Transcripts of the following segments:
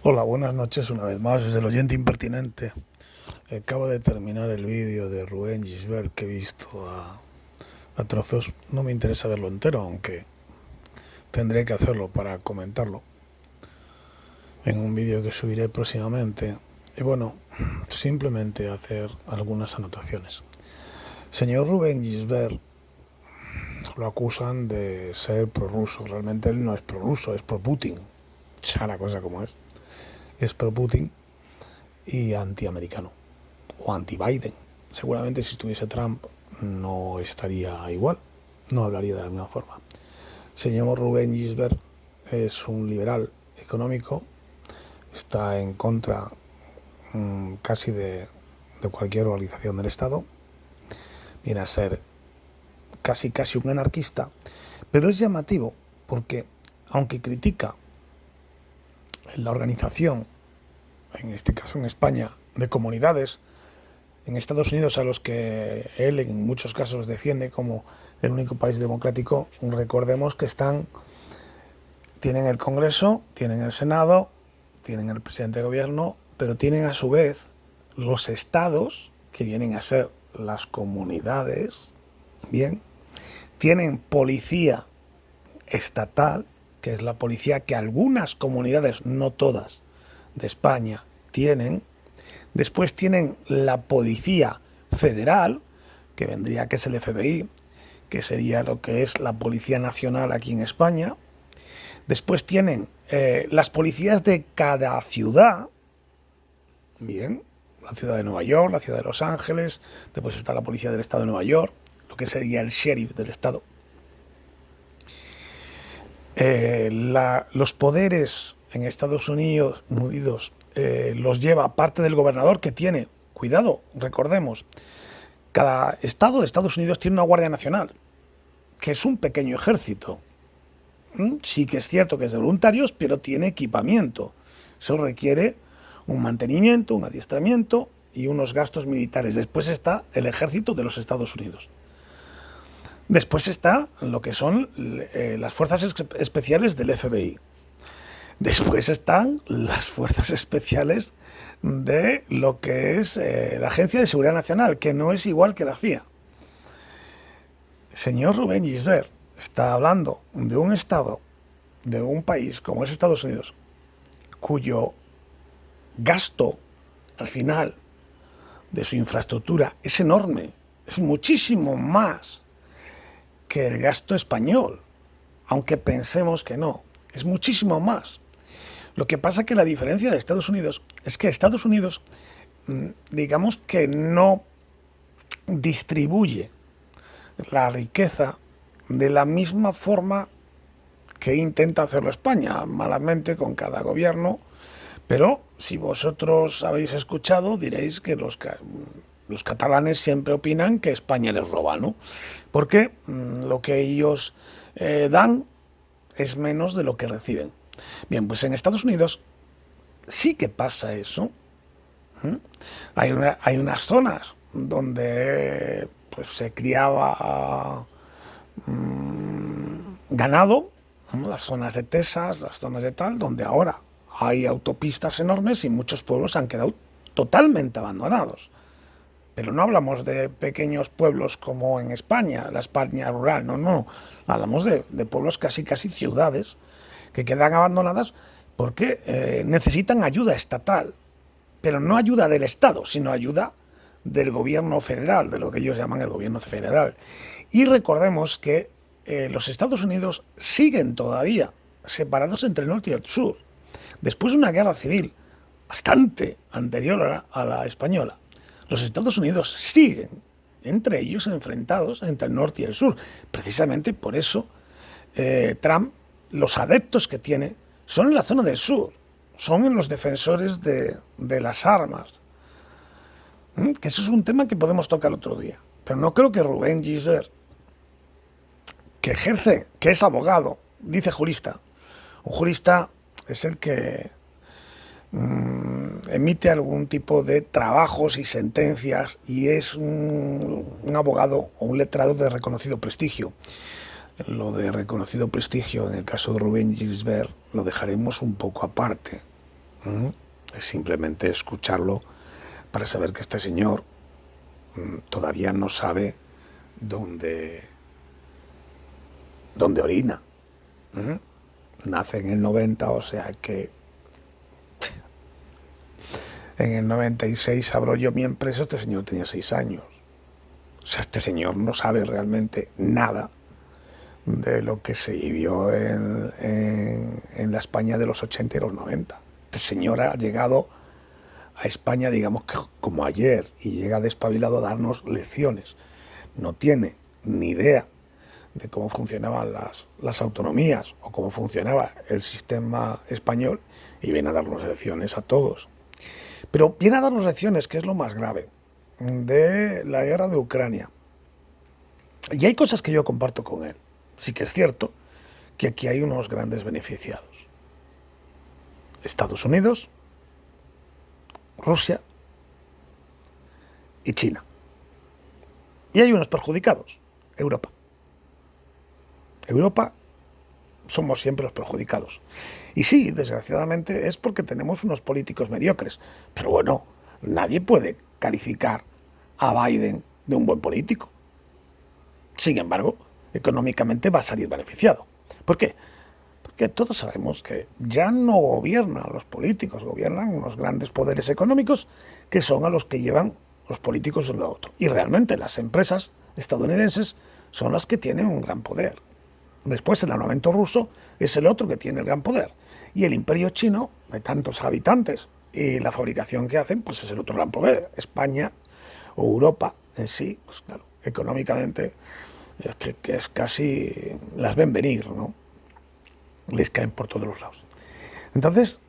Hola, buenas noches una vez más desde el oyente impertinente. Acabo de terminar el vídeo de Rubén Gisbert que he visto a trozos. No me interesa verlo entero, aunque tendré que hacerlo para comentarlo en un vídeo que subiré próximamente. Y bueno, simplemente hacer algunas anotaciones. Señor Rubén Gisbert lo acusan de ser prorruso. Realmente él no es prorruso, es pro-Putin. Ya la cosa como es. Es pro-Putin y antiamericano. O anti-Biden. Seguramente si estuviese Trump no estaría igual, no hablaría de la misma forma. Señor Rubén Gisbert es un liberal económico, está en contra casi de cualquier organización del Estado, viene a ser casi un anarquista, pero es llamativo porque aunque critica la organización, en este caso en España, de comunidades, en Estados Unidos, a los que él en muchos casos defiende como el único país democrático, recordemos que tienen el Congreso, tienen el Senado, tienen el presidente de gobierno, pero tienen a su vez los estados, que vienen a ser las comunidades, bien, tienen policía estatal, que es la policía que algunas comunidades, no todas, de España tienen. Después tienen la Policía Federal, que vendría que es el FBI, que sería lo que es la Policía Nacional aquí en España. Después tienen las policías de cada ciudad, bien, la ciudad de Nueva York, la ciudad de Los Ángeles, después está la Policía del Estado de Nueva York, lo que sería el sheriff del Estado. Los poderes en Estados Unidos los lleva parte del gobernador que tiene, cuidado, recordemos, cada estado de Estados Unidos tiene una Guardia Nacional, que es un pequeño ejército. Sí que es cierto que es de voluntarios, pero tiene equipamiento. Eso requiere un mantenimiento, un adiestramiento y unos gastos militares. Después está el ejército de los Estados Unidos. Después está lo que son las fuerzas especiales del FBI. Después están las fuerzas especiales de lo que es la Agencia de Seguridad Nacional, que no es igual que la CIA. Señor Rubén Gisbert está hablando de un estado, de un país como es Estados Unidos, cuyo gasto al final de su infraestructura es enorme, es muchísimo más que el gasto español, aunque pensemos que no, es muchísimo más. Lo que pasa que la diferencia de Estados Unidos es que Estados Unidos, digamos que no distribuye la riqueza de la misma forma que intenta hacerlo España, malamente con cada gobierno, pero si vosotros habéis escuchado diréis que los catalanes siempre opinan que España les roba, ¿no? Porque lo que ellos dan es menos de lo que reciben. Bien, pues en Estados Unidos sí que pasa eso. Hay unas zonas donde pues, se criaba ganado, ¿no? Las zonas de Texas, las zonas de tal, donde ahora hay autopistas enormes y muchos pueblos han quedado totalmente abandonados. Pero no hablamos de pequeños pueblos como en España, la España rural, no. Hablamos de pueblos casi ciudades que quedan abandonadas porque necesitan ayuda estatal, pero no ayuda del Estado, sino ayuda del gobierno federal, de lo que ellos llaman el gobierno federal. Y recordemos que los Estados Unidos siguen todavía separados entre el norte y el sur, después de una guerra civil bastante anterior a la española. Los Estados Unidos siguen entre ellos enfrentados entre el norte y el sur. Precisamente por eso Trump, los adeptos que tiene son en la zona del sur, son en los defensores de las armas. Que eso es un tema que podemos tocar otro día. Pero no creo que Rubén Gisbert, que ejerce, que es abogado, dice jurista. Un jurista es el que emite algún tipo de trabajos y sentencias y es un abogado o un letrado de reconocido prestigio. Lo de reconocido prestigio en el caso de Rubén Gisbert lo dejaremos un poco aparte. Es simplemente escucharlo para saber que este señor todavía no sabe dónde orina. Nace en el 90, o sea que en el 96 abro yo mi empresa, este señor tenía 6 años. O sea, este señor no sabe realmente nada de lo que se vivió en la España de los 80 y los 90. Este señor ha llegado a España, digamos que como ayer, y llega despabilado a darnos lecciones. No tiene ni idea de cómo funcionaban las autonomías o cómo funcionaba el sistema español, y viene a darnos lecciones a todos. Pero viene a darnos lecciones, que es lo más grave, de la guerra de Ucrania. Y hay cosas que yo comparto con él. Sí que es cierto que aquí hay unos grandes beneficiados. Estados Unidos, Rusia y China. Y hay unos perjudicados, Europa. Europa somos siempre los perjudicados. Y sí, desgraciadamente es porque tenemos unos políticos mediocres. Pero bueno, nadie puede calificar a Biden de un buen político. Sin embargo, económicamente va a salir beneficiado. ¿Por qué? Porque todos sabemos que ya no gobiernan los políticos, gobiernan unos grandes poderes económicos que son a los que llevan los políticos en lo otro. Y realmente las empresas estadounidenses son las que tienen un gran poder. Después el armamento ruso es el otro que tiene el gran poder. Y el imperio chino, de tantos habitantes, y la fabricación que hacen, pues es el otro gran poder. España o Europa en sí, pues claro, económicamente que es casi, las ven venir, ¿no? Les caen por todos los lados. Entonces,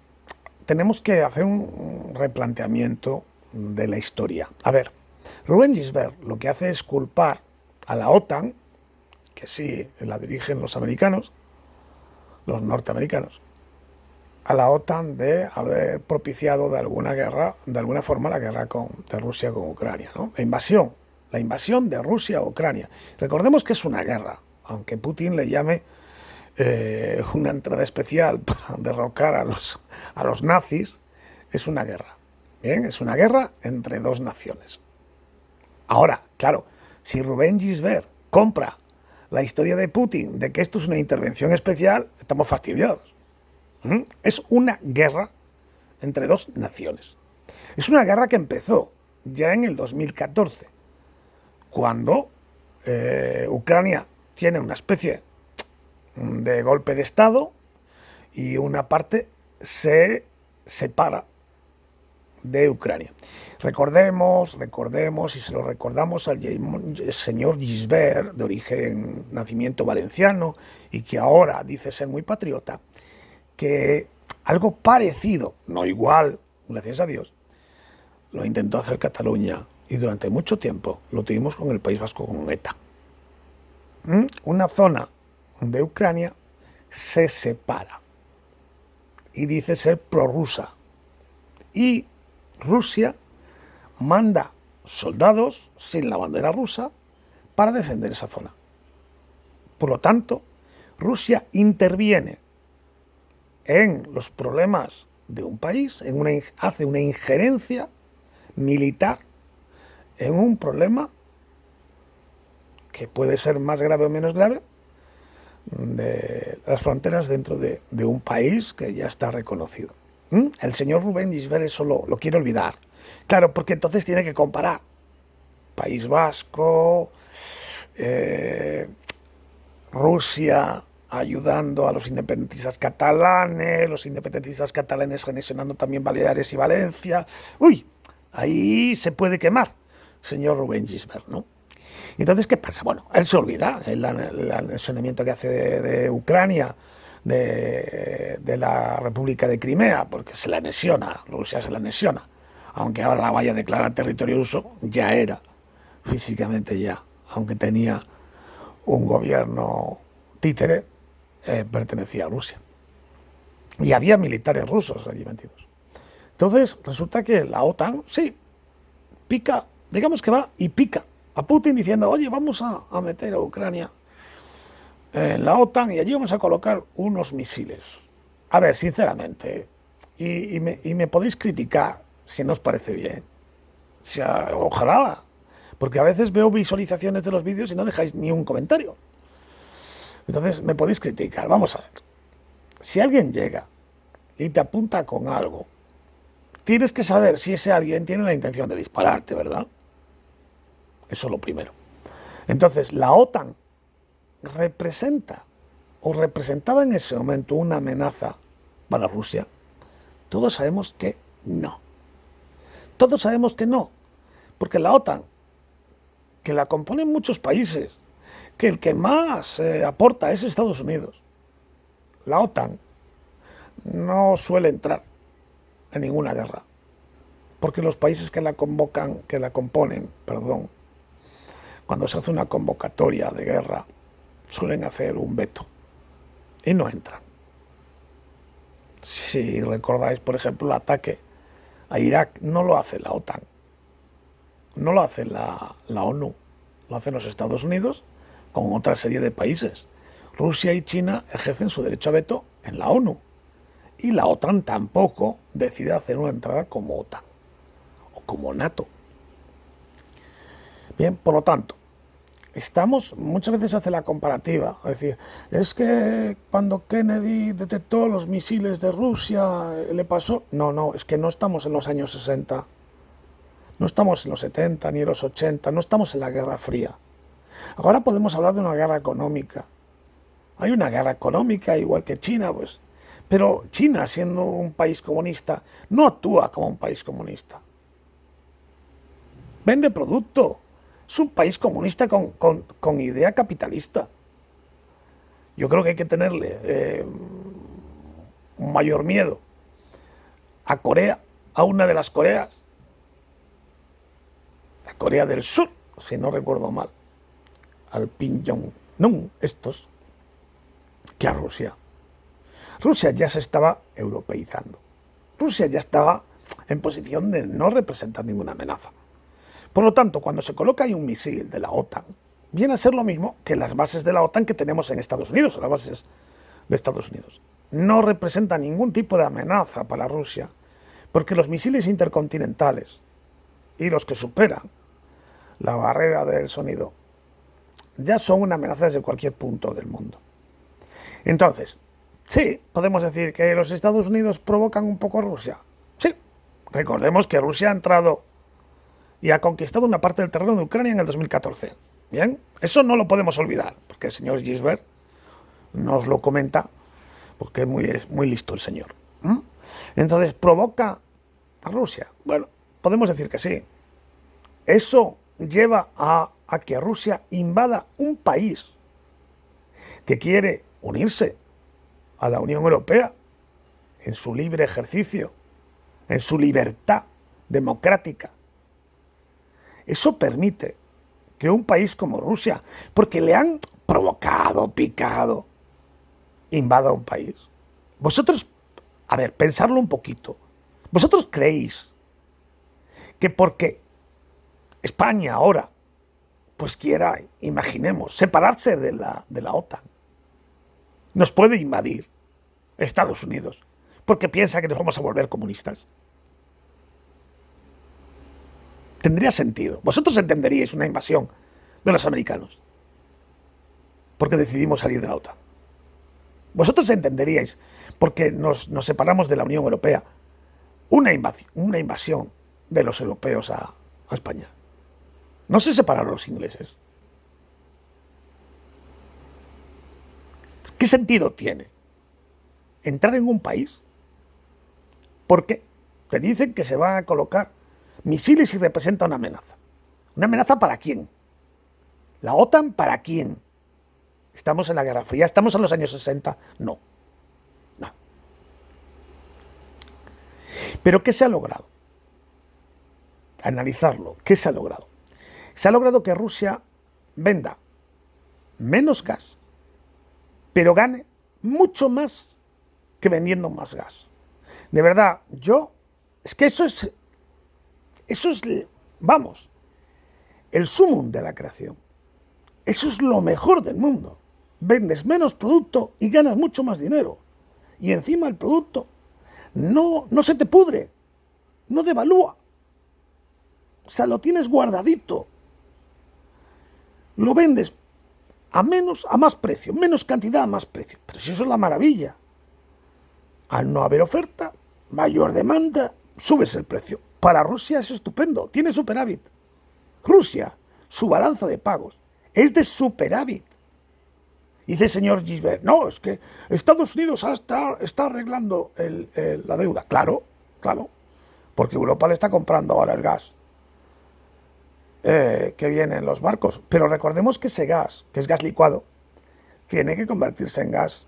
tenemos que hacer un replanteamiento de la historia. A ver, Rubén Gisbert lo que hace es culpar a la OTAN, que sí la dirigen los americanos, los norteamericanos, a la OTAN de haber propiciado de alguna forma la guerra de Rusia con Ucrania, ¿no? La invasión de Rusia a Ucrania. Recordemos que es una guerra, aunque Putin le llame una entrada especial para derrocar a los nazis, es una guerra. Bien, es una guerra entre dos naciones. Ahora, claro, si Rubén Gisbert compra la historia de Putin de que esto es una intervención especial, estamos fastidiados. Es una guerra entre dos naciones. Es una guerra que empezó ya en el 2014, cuando Ucrania tiene una especie de golpe de Estado y una parte se separa de Ucrania. Recordemos y se lo recordamos al señor Gisbert, de origen, nacimiento valenciano, y que ahora dice ser muy patriota, que algo parecido, no igual, gracias a Dios, lo intentó hacer Cataluña, y durante mucho tiempo lo tuvimos con el País Vasco, con ETA. Una zona de Ucrania se separa y dice ser prorrusa, y Rusia manda soldados sin la bandera rusa para defender esa zona. Por lo tanto, Rusia interviene en los problemas de un país, hace una injerencia militar en un problema que puede ser más grave o menos grave, de las fronteras dentro de un país que ya está reconocido. El señor Rubén Gisbert eso lo quiere olvidar. Claro, porque entonces tiene que comparar País Vasco, Rusia ayudando a los independentistas catalanes anexionando también Baleares y Valencia. Uy, ahí se puede quemar, señor Rubén Gisbert, ¿no? Entonces, ¿qué pasa? Bueno, él se olvida el anexionamiento que hace de Ucrania, de la República de Crimea, porque se la anexiona, Rusia se la anexiona, aunque ahora la vaya a declarar territorio ruso, ya era, físicamente ya, aunque tenía un gobierno títere, pertenecía a Rusia. Y había militares rusos allí metidos. Entonces, resulta que la OTAN, sí, pica, digamos que va y pica a Putin diciendo, oye, vamos a meter a Ucrania en la OTAN y allí vamos a colocar unos misiles. A ver, sinceramente, y me podéis criticar si no os parece bien. O sea, ojalá, porque a veces veo visualizaciones de los vídeos y no dejáis ni un comentario. Entonces me podéis criticar. Vamos a ver. Si alguien llega y te apunta con algo, tienes que saber si ese alguien tiene la intención de dispararte, ¿verdad? Eso es lo primero. Entonces, la OTAN representa o representaba en ese momento una amenaza para Rusia. Todos sabemos que no. Todos sabemos que no. Porque la OTAN, que la componen muchos países, que el que más aporta es Estados Unidos. La OTAN no suele entrar en ninguna guerra, porque los países que la componen, cuando se hace una convocatoria de guerra, suelen hacer un veto y no entran. Si recordáis, por ejemplo, el ataque a Irak, no lo hace la OTAN, no lo hace la ONU, lo hacen los Estados Unidos con otra serie de países. Rusia y China ejercen su derecho a veto en la ONU. Y la OTAN tampoco decide hacer una entrada como OTAN o como NATO. Bien, por lo tanto, muchas veces hace la comparativa, es decir, es que cuando Kennedy detectó los misiles de Rusia, le pasó. No, es que no estamos en los años 60, no estamos en los 70 ni en los 80, no estamos en la Guerra Fría. Ahora podemos hablar de una guerra económica. Hay una guerra económica, igual que China, pues. Pero China, siendo un país comunista, no actúa como un país comunista. Vende producto. Es un país comunista con idea capitalista. Yo creo que hay que tenerle un mayor miedo a Corea, a una de las Coreas, la Corea del Sur, si no recuerdo mal, al Kim Jong-un, estos, que a Rusia. Rusia ya se estaba europeizando. Rusia ya estaba en posición de no representar ninguna amenaza. Por lo tanto, cuando se coloca ahí un misil de la OTAN, viene a ser lo mismo que las bases de la OTAN que tenemos en Estados Unidos, las bases de Estados Unidos. No representa ningún tipo de amenaza para Rusia, porque los misiles intercontinentales y los que superan la barrera del sonido ya son una amenaza desde cualquier punto del mundo. Entonces, sí, podemos decir que los Estados Unidos provocan un poco a Rusia. Sí, recordemos que Rusia ha entrado y ha conquistado una parte del terreno de Ucrania en el 2014. Bien, eso no lo podemos olvidar, porque el señor Gisbert nos lo comenta, porque es muy listo el señor. Entonces, ¿provoca a Rusia? Bueno, podemos decir que sí. Eso lleva a que Rusia invada un país que quiere unirse a la Unión Europea en su libre ejercicio, en su libertad democrática. Eso permite que un país como Rusia, porque le han provocado, picado, invada un país. Vosotros, a ver, pensarlo un poquito. ¿Vosotros creéis que porque España ahora pues quiera, imaginemos, separarse de la OTAN, nos puede invadir Estados Unidos porque piensa que nos vamos a volver comunistas? Tendría sentido. Vosotros entenderíais una invasión de los americanos porque decidimos salir de la OTAN. Vosotros entenderíais porque nos separamos de la Unión Europea una invasión de los europeos a España. No se separaron los ingleses. ¿Qué sentido tiene entrar en un país porque te dicen que se van a colocar misiles y representa una amenaza? ¿Una amenaza para quién? ¿La OTAN para quién? ¿Estamos en la Guerra Fría? ¿Estamos en los años 60? No. ¿Pero qué se ha logrado? Analizarlo. ¿Qué se ha logrado? Se ha logrado que Rusia venda menos gas, pero gane mucho más que vendiendo más gas. De verdad, es que eso es, vamos, el sumum de la creación. Eso es lo mejor del mundo. Vendes menos producto y ganas mucho más dinero. Y encima el producto no se te pudre, no devalúa. O sea, lo tienes guardadito. Lo vendes a más precio, menos cantidad a más precio. Pero si eso es la maravilla. Al no haber oferta, mayor demanda, subes el precio. Para Rusia es estupendo, tiene superávit. Rusia, su balanza de pagos es de superávit. Dice el señor Gisbert, no, es que Estados Unidos está arreglando la deuda. Claro, porque Europa le está comprando ahora el gas que viene en los barcos. Pero recordemos que ese gas, que es gas licuado, tiene que convertirse en gas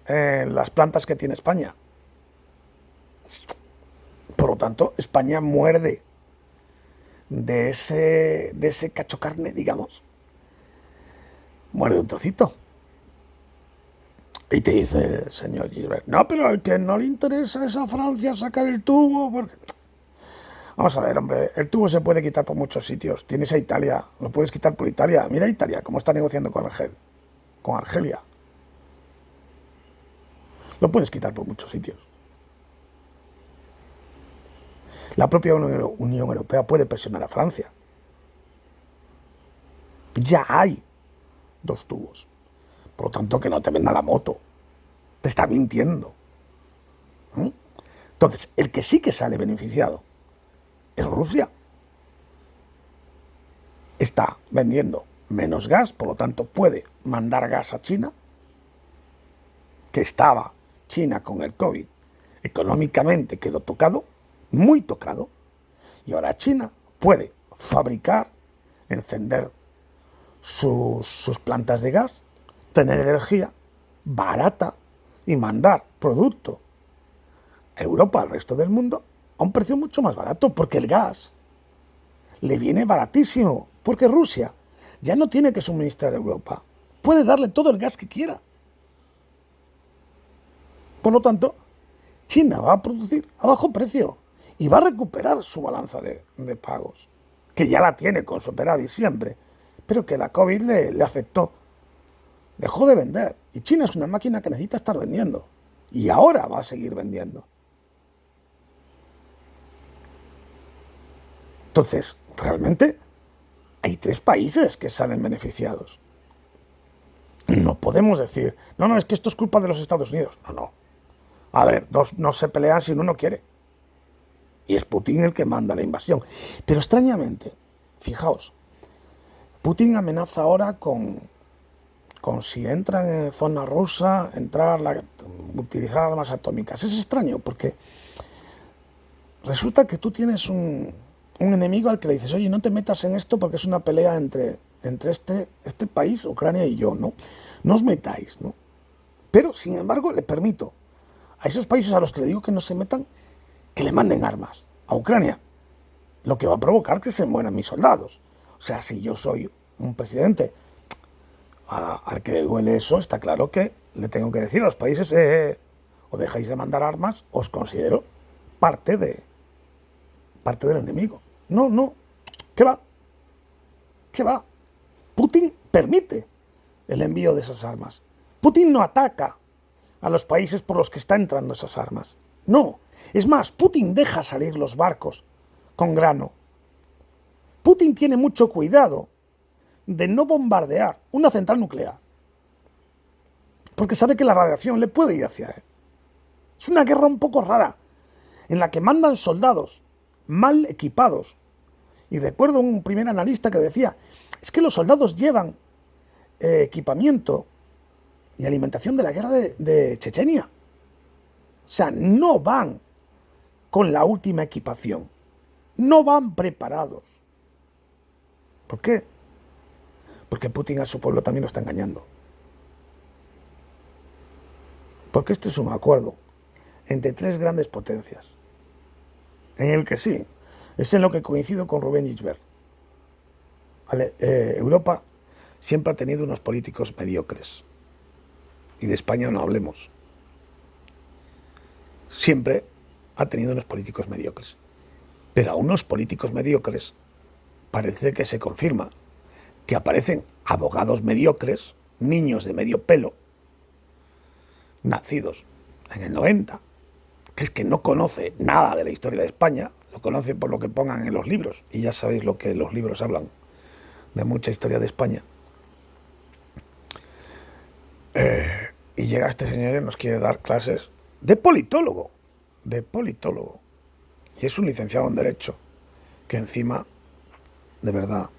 en las plantas que tiene España. Por lo tanto, España muerde de ese cacho carne, digamos. Muerde un trocito. Y te dice el señor Gilbert, no, pero al que no le interesa es a Francia sacar el tubo, porque... Vamos a ver, hombre, el tubo se puede quitar por muchos sitios. Tienes a Italia, lo puedes quitar por Italia. Mira Italia, cómo está negociando con Argelia. Lo puedes quitar por muchos sitios. La propia Unión Europea puede presionar a Francia. Ya hay 2 tubos. Por lo tanto, que no te venda la moto. Te está mintiendo. Entonces, el que sí que sale beneficiado es Rusia. Está vendiendo menos gas, por lo tanto puede mandar gas a China, que estaba China con el COVID, económicamente quedó tocado, muy tocado, y ahora China puede fabricar, encender sus plantas de gas, tener energía barata y mandar producto a Europa, al resto del mundo, a un precio mucho más barato, porque el gas le viene baratísimo, porque Rusia ya no tiene que suministrar a Europa, puede darle todo el gas que quiera. Por lo tanto, China va a producir a bajo precio y va a recuperar su balanza de pagos, que ya la tiene con superávit siempre, pero que la COVID le afectó. Dejó de vender, y China es una máquina que necesita estar vendiendo, y ahora va a seguir vendiendo. Entonces, realmente, hay 3 países que salen beneficiados. No podemos decir, no, es que esto es culpa de los Estados Unidos. No. A ver, 2 no se pelean si uno no quiere. Y es Putin el que manda la invasión. Pero extrañamente, fijaos, Putin amenaza ahora con si entran en zona rusa, utilizar armas atómicas. Es extraño porque resulta que tú tienes un enemigo al que le dices, oye, no te metas en esto porque es una pelea entre este país, Ucrania y yo, ¿no? No os metáis, ¿no? Pero, sin embargo, le permito a esos países a los que le digo que no se metan, que le manden armas a Ucrania, lo que va a provocar que se mueran mis soldados. O sea, si yo soy un presidente al que le duele eso, está claro que le tengo que decir a los países, o dejáis de mandar armas, os considero parte del enemigo. No, ¿qué va? Putin permite el envío de esas armas. Putin no ataca a los países por los que está entrando esas armas. No, es más, Putin deja salir los barcos con grano. Putin tiene mucho cuidado de no bombardear una central nuclear, porque sabe que la radiación le puede ir hacia él. Es una guerra un poco rara, en la que mandan soldados mal equipados. Y recuerdo un primer analista que decía, es que los soldados llevan equipamiento y alimentación de la guerra de Chechenia. O sea, no van con la última equipación, no van preparados. ¿Por qué? Porque Putin a su pueblo también lo está engañando. Porque este es un acuerdo entre 3 grandes potencias, en el que sí, es en lo que coincido con Rubén Gisbert. Europa siempre ha tenido unos políticos mediocres, y de España no hablemos. Siempre ha tenido unos políticos mediocres, pero a unos políticos mediocres parece que se confirma que aparecen abogados mediocres, niños de medio pelo, nacidos en el 90, que es que no conoce nada de la historia de España, lo conoce por lo que pongan en los libros, y ya sabéis lo que los libros hablan de mucha historia de España. Y llega este señor y nos quiere dar clases de politólogo, y es un licenciado en Derecho, que encima, de verdad,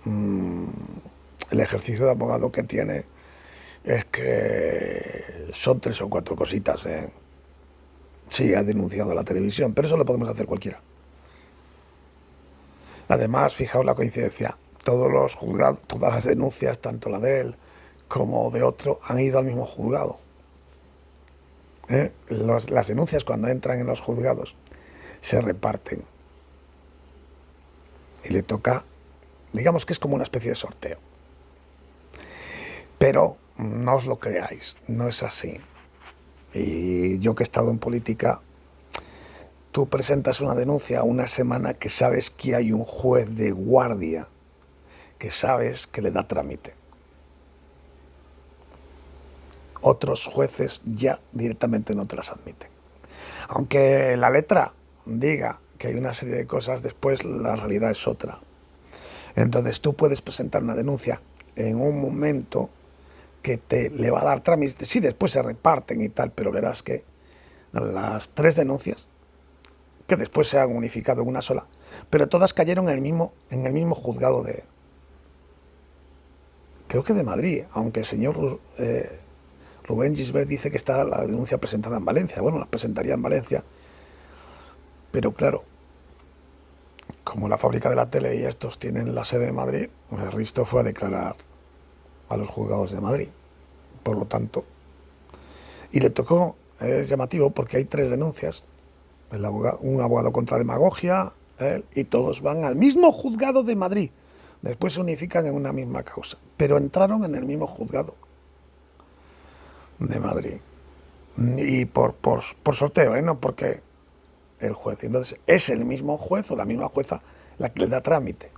el ejercicio de abogado que tiene es que son 3 o 4 cositas, ¿eh? Sí, ha denunciado a la televisión, pero eso lo podemos hacer cualquiera. Además, fijaos la coincidencia, todos los juzgados, todas las denuncias, tanto la de él como de otro, han ido al mismo juzgado. Las denuncias, cuando entran en los juzgados, se reparten y le toca, digamos que es como una especie de sorteo. Pero no os lo creáis, no es así. Y yo que he estado en política, tú presentas una denuncia una semana que sabes que hay un juez de guardia, que sabes que le da trámite. Otros jueces ya directamente no te las admiten. Aunque la letra diga que hay una serie de cosas, después la realidad es otra. Entonces tú puedes presentar una denuncia en un momento que te le va a dar trámite, sí, después se reparten y tal, pero verás que las 3 denuncias, que después se han unificado en una sola, pero todas cayeron en el mismo juzgado de, creo que de Madrid, aunque el señor Rubén Gisbert dice que está la denuncia presentada en Valencia. Bueno, la presentaría en Valencia, pero claro, como la fábrica de la tele y estos tienen la sede de Madrid, Risto fue a declarar a los juzgados de Madrid, por lo tanto, y le tocó, es llamativo porque hay 3 denuncias, un abogado contra demagogia, él, y todos van al mismo juzgado de Madrid, después se unifican en una misma causa, pero entraron en el mismo juzgado de Madrid, y por sorteo, no porque el juez, entonces es el mismo juez o la misma jueza la que le da trámite.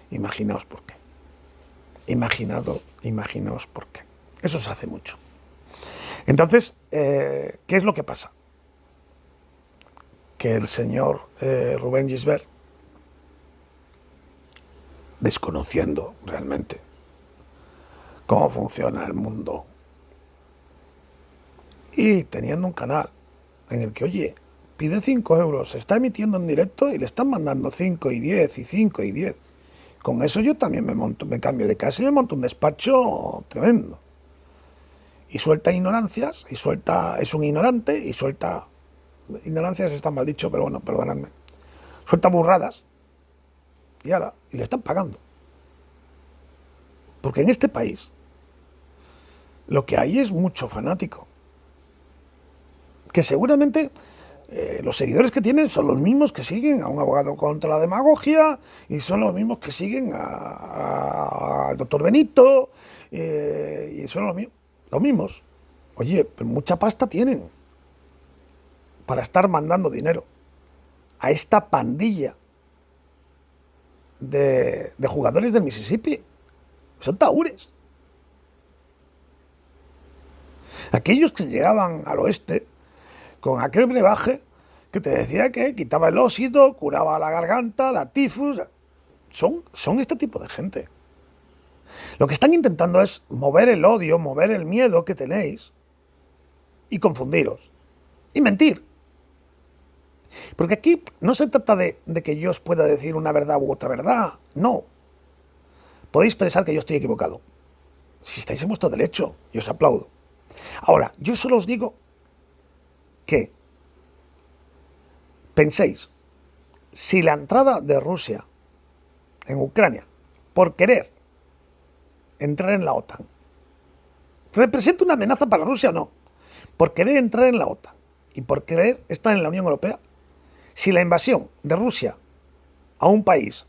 Imaginaos por qué. Imaginaos por qué. Eso se hace mucho. Entonces, ¿qué es lo que pasa? Que el señor Rubén Gisbert, desconociendo realmente cómo funciona el mundo y teniendo un canal en el que, oye, pide 5 euros, se está emitiendo en directo y le están mandando 5 y 10 y 5 y 10. Con eso yo también me cambio de casa y me monto un despacho tremendo. Y suelta ignorancias, es un ignorante y suelta, ignorancias está mal dicho, pero bueno, perdonadme, suelta burradas y le están pagando. Porque en este país lo que hay es mucho fanático, que seguramente los seguidores que tienen son los mismos que siguen a un abogado contra la demagogia y son los mismos que siguen al doctor Benito y son los mismos. Oye, pero mucha pasta tienen para estar mandando dinero a esta pandilla de jugadores del Mississippi. Son tahúres. Aquellos que llegaban al oeste con aquel brebaje que te decía que quitaba el óxido, curaba la garganta, la tifus. Son este tipo de gente. Lo que están intentando es mover el odio, mover el miedo que tenéis y confundiros. Y mentir. Porque aquí no se trata de que yo os pueda decir una verdad u otra verdad. No. Podéis pensar que yo estoy equivocado. Si estáis en vuestro derecho, y os aplaudo. Ahora, yo solo os digo que penséis, si la entrada de Rusia en Ucrania, por querer entrar en la OTAN, representa una amenaza para Rusia o no, por querer entrar en la OTAN y por querer estar en la Unión Europea, si la invasión de Rusia a un país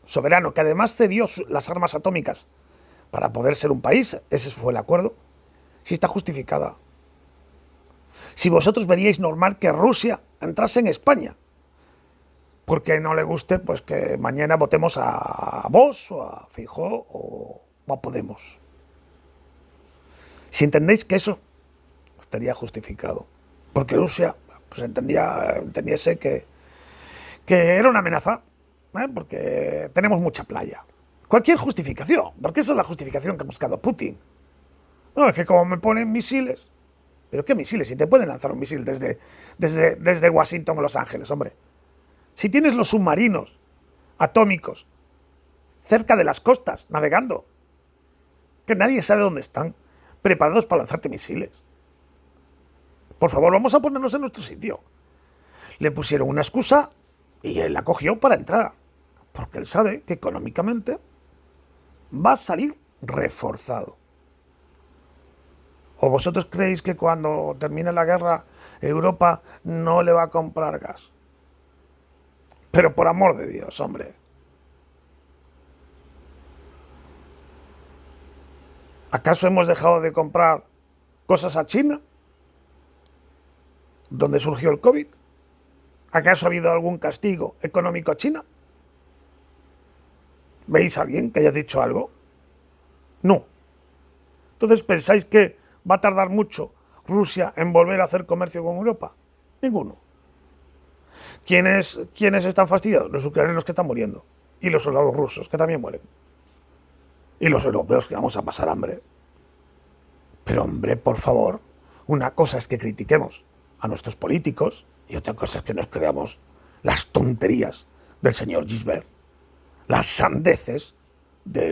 soberano que además cedió las armas atómicas para poder ser un país, ese fue el acuerdo, si está justificada. Si vosotros veríais normal que Rusia entrase en España, porque no le guste, pues que mañana votemos a Vox o a Feijóo o a Podemos. Si entendéis que eso estaría justificado, porque Rusia pues entendiese que era una amenaza, porque tenemos mucha playa. Cualquier justificación, porque esa es la justificación que ha buscado Putin. No, es que como me ponen misiles. ¿Pero qué misiles? Si te pueden lanzar un misil desde Washington o Los Ángeles, hombre. Si tienes los submarinos atómicos cerca de las costas, navegando, que nadie sabe dónde están, preparados para lanzarte misiles. Por favor, vamos a ponernos en nuestro sitio. Le pusieron una excusa y él la cogió para entrar, porque él sabe que económicamente va a salir reforzado. ¿O vosotros creéis que cuando termine la guerra Europa no le va a comprar gas? Pero por amor de Dios, hombre. ¿Acaso hemos dejado de comprar cosas a China? ¿Donde surgió el COVID? ¿Acaso ha habido algún castigo económico a China? ¿Veis a alguien que haya dicho algo? No. Entonces, ¿pensáis que va a tardar mucho Rusia en volver a hacer comercio con Europa? Ninguno. ¿Quiénes están fastidiados? Los ucranianos que están muriendo. Y los soldados rusos que también mueren. Y los europeos que vamos a pasar hambre. Pero hombre, por favor, una cosa es que critiquemos a nuestros políticos y otra cosa es que nos creamos las tonterías del señor Gisbert, las sandeces de